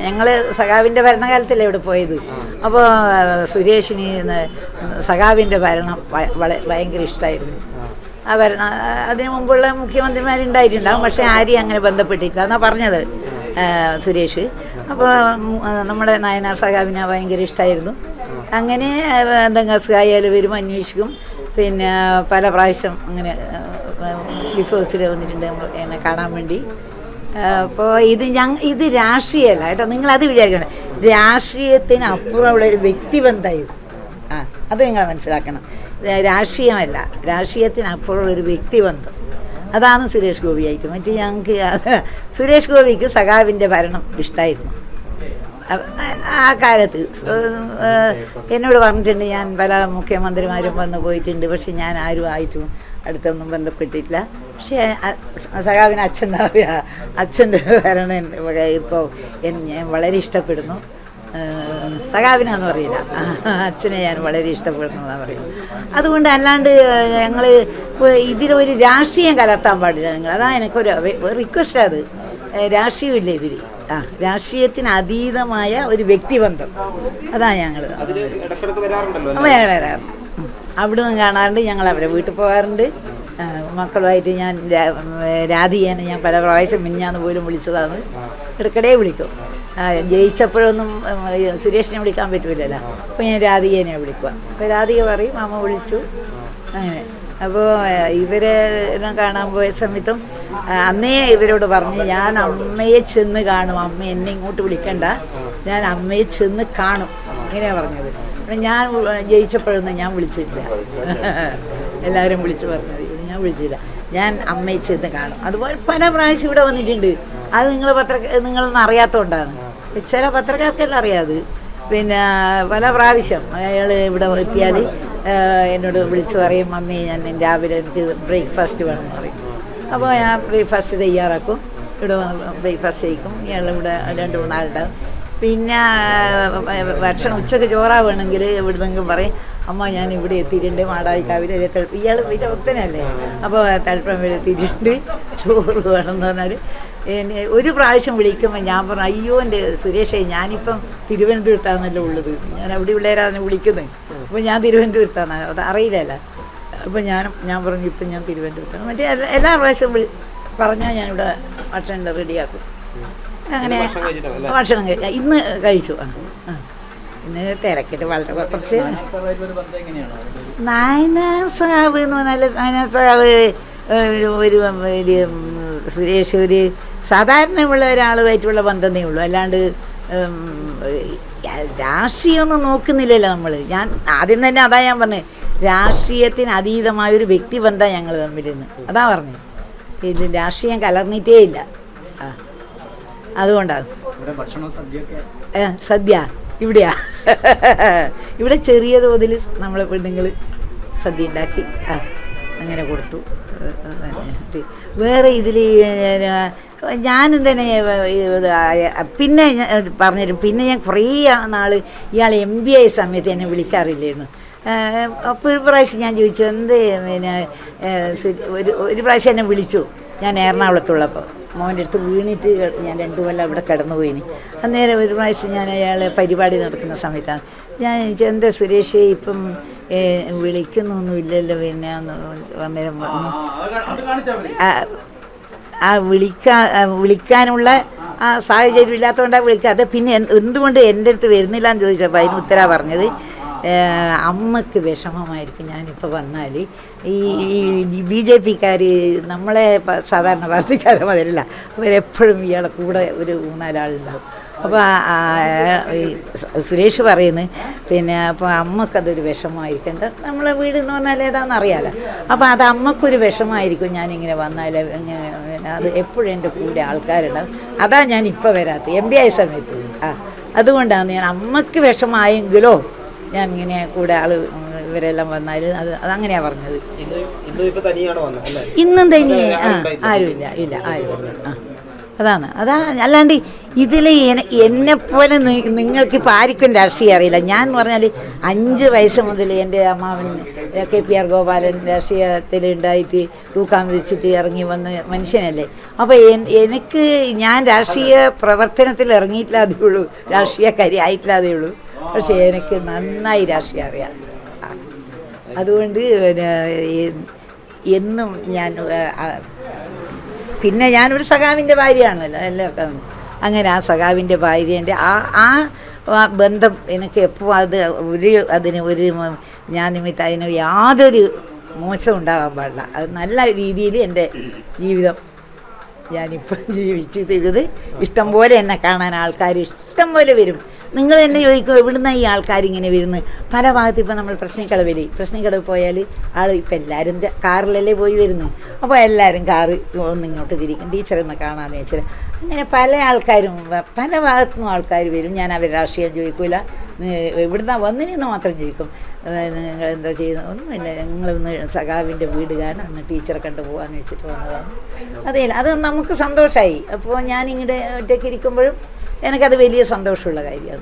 ഞങ്ങൾ സഖാവിൻ്റെ ഭരണകാലത്തല്ലേ ഇവിടെ പോയത്. അപ്പോൾ സുരേഷിന് സഖാവിൻ്റെ ഭരണം ഭയങ്കര ഇഷ്ടമായിരുന്നു. ആ ഭരണം അതിനു മുമ്പുള്ള മുഖ്യമന്ത്രിമാരുണ്ടായിട്ടുണ്ടാകും, പക്ഷേ ആരെയും അങ്ങനെ ബന്ധപ്പെട്ടിട്ടില്ല എന്നാണ് പറഞ്ഞത് സുരേഷ്. അപ്പോൾ നമ്മുടെ നായനാർ സഖാവിനെ ഭയങ്കര ഇഷ്ടമായിരുന്നു. അങ്ങനെ എന്തെങ്കിലും ആയാലും വരും, അന്വേഷിക്കും. പിന്നെ പല പ്രാവശ്യം അങ്ങനെ ക്ലിഫ് ഹൗസിൽ വന്നിട്ടുണ്ട് എന്നെ കാണാൻ വേണ്ടി. അപ്പോൾ ഇത് രാഷ്ട്രീയമല്ല കേട്ടോ, നിങ്ങളത് വിചാരിക്കണം. രാഷ്ട്രീയത്തിന് അപ്പുറമുള്ള ഒരു വ്യക്തിബന്ധമായിരുന്നു. അത് നിങ്ങൾ മനസ്സിലാക്കണം. രാഷ്ട്രീയമല്ല, രാഷ്ട്രീയത്തിനപ്പുറമുള്ളൊരു വ്യക്തിബന്ധം. അതാണ് സുരേഷ് ഗോപിയായിട്ട്. മറ്റേ ഞങ്ങൾക്ക് സുരേഷ് ഗോപിക്ക് സഖാവിൻ്റെ ഭരണം ഇഷ്ടമായിരുന്നു. ആ കാലത്ത് എന്നോട് പറഞ്ഞിട്ടുണ്ട്, ഞാൻ പല മുഖ്യമന്ത്രിമാരും വന്ന് പോയിട്ടുണ്ട്, പക്ഷെ ഞാൻ ആയിട്ടും അടുത്തൊന്നും ബന്ധപ്പെട്ടിട്ടില്ല. പക്ഷേ സഖാവിന് അച്ഛൻ്റെ ഭരണം ഇപ്പോൾ ഞാൻ വളരെ ഇഷ്ടപ്പെടുന്നു. സഖാവിനാന്ന് പറയില്ല, അച്ഛനെ ഞാൻ വളരെ ഇഷ്ടപ്പെടുന്നു എന്നാണ് പറയുന്നത്. അതുകൊണ്ട് അല്ലാണ്ട് ഞങ്ങൾ ഇതിലൊരു രാഷ്ട്രീയം കലർത്താൻ പാടില്ല നിങ്ങൾ. അതാണ് എനിക്കൊരു റിക്വസ്റ്റ്. അത് രാഷ്ട്രീയമില്ല ഇതിൽ. രാഷ്ട്രീയത്തിന് അതീതമായ ഒരു വ്യക്തിബന്ധം, അതാണ് ഞങ്ങൾ വരാറുണ്ട്. അവിടെ നിന്ന് കാണാറുണ്ട്, ഞങ്ങൾ അവരെ വീട്ടിൽ പോകാറുണ്ട്. മക്കളുമായിട്ട് ഞാൻ രാധികേനെ ഞാൻ പല പ്രാവശ്യം മിഞ്ഞാന്ന് പോലും വിളിച്ചതാണ്. ഇടയ്ക്കിടെ വിളിക്കും. ജയിച്ചപ്പോഴൊന്നും സുരേഷിനെ വിളിക്കാൻ പറ്റില്ലല്ലോ, അപ്പോൾ ഞാൻ രാധികേനെ വിളിക്കുക. അപ്പോൾ രാധിക പറയും അമ്മ വിളിച്ചു, അങ്ങനെ. അപ്പോൾ ഇവരെ കാണാൻ പോയ സമയത്തും അന്നേ ഇവരോട് പറഞ്ഞു, ഞാൻ അമ്മയെ ചെന്ന് കാണും, അമ്മ എന്നെ ഇങ്ങോട്ട് വിളിക്കണ്ട, ഞാൻ അമ്മയെ ചെന്ന് കാണും, ഇങ്ങനെയാണ് പറഞ്ഞത്. ഞാൻ ജയിച്ചപ്പോഴൊന്നും ഞാൻ വിളിച്ചിട്ടില്ല. എല്ലാവരും വിളിച്ച് പറഞ്ഞത്, ഞാൻ വിളിച്ചില്ല. ഞാൻ അമ്മയെ ചെന്ന് കാണും. അതുപോലെ പല പ്രാവശ്യം ഇവിടെ വന്നിട്ടുണ്ട്. അത് നിങ്ങളൊന്നും അറിയാത്തതുകൊണ്ടാണ്. ചില പത്രക്കാർക്കെല്ലാം അറിയാതെ. പിന്നെ പല പ്രാവശ്യം അയാൾ ഇവിടെ എത്തിയാൽ എന്നോട് വിളിച്ച് പറയും, മമ്മി ഞാൻ രാവിലെ എനിക്ക് ബ്രേക്ക്ഫാസ്റ്റ് വേണമെന്ന് പറയും. അപ്പോൾ ഞാൻ ബ്രേക്ക്ഫാസ്റ്റ് തയ്യാറാക്കും. ഇവിടെ ബ്രേക്ക്ഫാസ്റ്റ് കഴിക്കും. ഇയാൾ ഇവിടെ 2-3 നാളുണ്ടാവും. പിന്നെ ഭക്ഷണം ഉച്ചയ്ക്ക് ചോറാവണമെങ്കിൽ ഇവിടെ നിന്നെങ്കിലും പറയും, അമ്മ ഞാൻ ഇവിടെ എത്തിയിട്ടുണ്ട്, മാടായിക്കാവിൽ. ഇയാൾ വലിയ ഭക്തനല്ലേ, അപ്പോൾ തലപ്പുറം വരെ എത്തിയിട്ടുണ്ട്, ചോറ് വേണമെന്ന് പറഞ്ഞാൽ ഒരു പ്രാവശ്യം വിളിക്കുമ്പോൾ ഞാൻ പറഞ്ഞു, അയ്യോ എൻ്റെ സുരേഷേ, ഞാനിപ്പം തിരുവനന്തപുരത്താണെന്നല്ലോ ഉള്ളത്, ഞാൻ അവിടെ ഉള്ളവരാണ് വിളിക്കുന്നത്. അപ്പോൾ ഞാൻ തിരുവനന്തപുരത്താണ്, അത് അറിയില്ലല്ലോ. അപ്പോൾ ഞാൻ പറഞ്ഞു, ഇപ്പം ഞാൻ തിരുവനന്തപുരത്താണ്. മറ്റേ എല്ലാ പ്രാവശ്യം പറഞ്ഞാൽ ഞാനിവിടെ ഭക്ഷണം റെഡിയാക്കും. അങ്ങനെ ഭക്ഷണം ഇന്ന് കഴിച്ചു. ഇന്ന് തിരക്കിട്ട് വളരെ കുറച്ച്. നായനാർ സഖാവ് എന്ന് പറഞ്ഞാൽ നായനാർ സഖാവ് ഒരു സുരേഷ് ഒരു സാധാരണയുള്ള ഒരാളുമായിട്ടുള്ള ബന്ധമേ ഉള്ളൂ. അല്ലാണ്ട് രാഷ്ട്രീയമൊന്നും നോക്കുന്നില്ലല്ലോ നമ്മൾ. ഞാൻ ആദ്യം തന്നെ അതാ ഞാൻ പറഞ്ഞത്, രാഷ്ട്രീയത്തിന് അതീതമായൊരു വ്യക്തിബന്ധം ഞങ്ങൾ തമ്മിലിന്ന്. അതാ പറഞ്ഞത്. ഇത് രാഷ്ട്രീയം കലർന്നിട്ടേ ഇല്ല. അതുകൊണ്ടാണ് സദ്യ ഇവിടെയാ. ഇവിടെ ചെറിയ തോതിൽ നമ്മളെ പെണ്ണുങ്ങൾ സദ്യ ഉണ്ടാക്കി അങ്ങനെ കൊടുത്തു. വേറെ ഇതിൽ ഞാനും തന്നെ പിന്നെ പറഞ്ഞുതരും. പിന്നെ ഞാൻ കുറേ നാൾ ഇയാൾ MB ആയ സമയത്ത് എന്നെ വിളിക്കാറില്ലായിരുന്നു. അപ്പോൾ ഒരു പ്രാവശ്യം ഞാൻ ചോദിച്ചു, എന്ത് പിന്നെ ഒരു പ്രാവശ്യം എന്നെ വിളിച്ചു. ഞാൻ എറണാകുളത്തുള്ളപ്പോൾ മോൻ്റെ അടുത്ത് വീണിട്ട് ഞാൻ 2 കൊല്ലം അവിടെ കിടന്നു പോയിന്. അന്നേരം ഒരു പ്രാവശ്യം ഞാൻ അയാളെ പരിപാടി നടക്കുന്ന സമയത്താണ് ഞാൻ എന്താ സുരേഷ് ഇപ്പം വിളിക്കുന്നൊന്നുമില്ലല്ലോ. പിന്നെ അന്നേരം വിളിക്കാനുള്ള ആ സാഹചര്യം ഇല്ലാത്തതുകൊണ്ടാണ് വിളിക്കാതെ. പിന്നെ എന്തുകൊണ്ട് എൻ്റെ അടുത്ത് വരുന്നില്ല എന്ന് ചോദിച്ചപ്പോൾ അതിന് ഉത്തരവാണ് പറഞ്ഞത്, അമ്മക്ക് വിഷമമായിരിക്കും ഞാനിപ്പോൾ വന്നാൽ. ഈ BJP-ക്കാർ നമ്മളെ സാധാരണ പാർട്ടിക്കാരെ മുതലല്ല, അവരെപ്പോഴും ഇയാളെ കൂടെ ഒരു 3-4 ആളുണ്ടാവും. അപ്പോൾ സുരേഷ് പറയുന്നത്, പിന്നെ അപ്പോൾ അമ്മക്കതൊരു വിഷമമായിരിക്കും. നമ്മളെ വീട് എന്ന് പറഞ്ഞാൽ ഏതാണെന്ന് അറിയാമല്ലോ. അപ്പോൾ അത് അമ്മക്കൊരു വിഷമമായിരിക്കും ഞാനിങ്ങനെ വന്നാൽ. അത് എപ്പോഴും എൻ്റെ കൂടെ ആൾക്കാരുണ്ടാവും. അതാ ഞാൻ ഇപ്പോൾ വരാത്തത് MB ആയ സമയത്ത്. അതുകൊണ്ടാണ് ഞാൻ അമ്മക്ക് വിഷമമായെങ്കിലോ ഞാൻ ഇങ്ങനെ കൂടെ ഇവരെല്ലാം വന്നാൽ അതങ്ങനെയാണ് പറഞ്ഞത്. ഇന്നും തനിയെ ആരുമില്ല ആരുമില്ല. അതാ അല്ലാണ്ട് ഇതിൽ എന്നെപ്പോലെ നിങ്ങൾക്കിപ്പോൾ ആർക്കും രാഷ്ട്രീയം അറിയില്ല. ഞാൻ എന്ന് പറഞ്ഞാൽ 5 വയസ്സ് മുതൽ എൻ്റെ അമ്മാവൻ KPR ഗോപാലൻ രാഷ്ട്രീയത്തിൽ ഉണ്ടായിട്ട് തൂക്കാൻ വിരിച്ചിട്ട് ഇറങ്ങി വന്ന മനുഷ്യനല്ലേ. അപ്പോൾ എനിക്ക് ഞാൻ രാഷ്ട്രീയ പ്രവർത്തനത്തിൽ ഇറങ്ങിയിട്ടില്ലാതേ ഉള്ളൂ, രാഷ്ട്രീയക്കാരി ആയിട്ടില്ലാതേ ഉള്ളൂ. പക്ഷേ എനിക്ക് നന്നായി രാഷ്ട്രീയം അറിയാം. അതുകൊണ്ട് എന്നും ഞാൻ പിന്നെ ഞാനൊരു സഖാവിൻ്റെ ഭാര്യയാണല്ലോ എല്ലാവർക്കും. അങ്ങനെ ആ സഖാവിൻ്റെ ഭാര്യേൻ്റെ ആ ബന്ധം എനിക്ക് എപ്പോൾ അതിന് ഞാൻ നിമിത്തം അതിന് യാതൊരു മോശം ഉണ്ടാകാൻ പാടില്ല. അത് നല്ല രീതിയിൽ എൻ്റെ ജീവിതം ഞാനിപ്പം ജീവിച്ചിരുന്നത്. ഇഷ്ടം പോലെ എന്നെ കാണാൻ ആൾക്കാർ ഇഷ്ടം പോലെ വരും. നിങ്ങൾ എന്നെ ചോദിക്കും എവിടുന്നാണ് ഈ ആൾക്കാരിങ്ങനെ വരുന്നത്? പല ഭാഗത്തും ഇപ്പം നമ്മൾ പ്രശ്നക്കടവ് പോയാൽ ഇപ്പം എല്ലാവരും കാറിലല്ലേ പോയി വരുന്നത്. അപ്പോൾ എല്ലാവരും കാറ് ഒന്നിങ്ങോട്ട് തിരിക്കും, ടീച്ചറൊന്ന് കാണാമെന്ന് വെച്ചാൽ. അങ്ങനെ പല ആൾക്കാരും പല ഭാഗത്തുനിന്നും ആൾക്കാർ വരും. ഞാൻ അവർ രാഷ്ട്രീയം ചോദിക്കില്ല, ഇവിടുന്ന് വന്നിനെന്ന് മാത്രം ചോദിക്കും. നിങ്ങൾ എന്താ ചെയ്യുന്നത്? ഒന്നുമില്ല, ഞങ്ങളൊന്ന് സഖാവിൻ്റെ വീട് കാണാൻ ഒന്ന് ടീച്ചറെ കണ്ടു പോകാമെന്ന് വെച്ചിട്ട് വന്നതാണ്. അത് നമുക്ക് സന്തോഷമായി. അപ്പോൾ ഞാനിങ്ങോട്ട് ഒറ്റയ്ക്ക് ഇരിക്കുമ്പോഴും എനിക്കത് വലിയ സന്തോഷമുള്ള കാര്യമാണ്.